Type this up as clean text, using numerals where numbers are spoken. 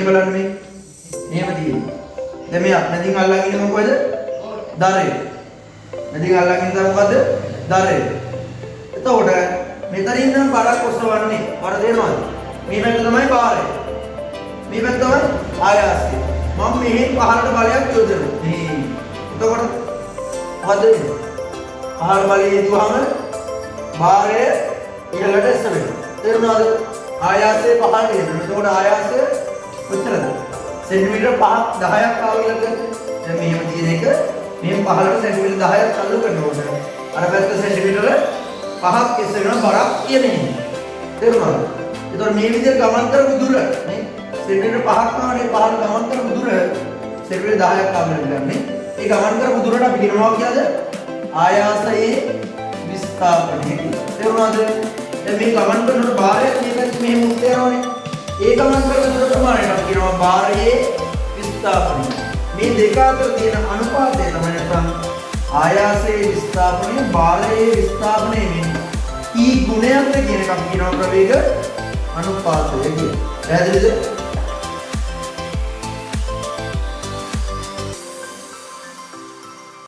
බලන්න මේ. මෙහෙම තියෙන්නේ. දැන් මේ අත්මැදින් අල්ලගෙන ඉන්නේ මොකද? දරේ. මැදින් අල්ලගෙන ඉඳලා මොකද? දරේ. එතකොට මෙතනින් නම් බරක් ඔසවන්නේ. බර දෙනවද? මේ පැත්ත තමයි බාරය. මේ පැත්ත තමයි ආයාසය. මම මෙහෙන් පහළට බලයක් යොදනවා. මේ. එතකොට මොකද වෙන්නේ? පහළ බලය යොදුවාම බාරය ඉහළට එස වෙනවා. තේරුණාද? ආයාසය පහළට එනවා. එතකොට ආයාසය කොච්චරද? සෙන්ටිමීටර 5ක් 10ක් ආව කියලා ගන්න. දැන් මෙහෙම තියෙන එක මෙහෙම පහළට සෙන්ටිමීටර 10ක් අල්ල කරනකොට අර පැත්ත සෙන්ටිමීටර 5ක් එස වෙනවා බරක් කියන්නේ. තේරුණාද? එතකොට මේ විදිහට ගමන් කරපු දුර නේ සෙන්ටිමීටර 5ක් ආවනේ පහළ ගමන් කරපු දුර සෙන්ටිමීටර 10ක් ආවම ගන්නනේ. ඒ ගමන් කරපු දුරට අපි කියනවා කියලාද? ආයාසයේ විස්ථාපනය කියලා. තේරුණාද? දැන් මේ ගමන් කරනකොට බාරයක් මේකත් මෙහෙම උත් යනවනේ. ඒ ගමන් කරන දුර ප්‍රමාණයට අපි කියනවා බාරයේ විස්ථාපනය. මේ දෙක අතර තියෙන අනුපාතය තමයි නැත්නම් ආයාසයේ විස්ථාපනය බාරයේ විස්ථාපනය වෙන්නේ. E ගුණයක්ද කියන එක අපි කියනවා ප්‍රවේග අනුපාතය කියලා. පැහැදිලිද?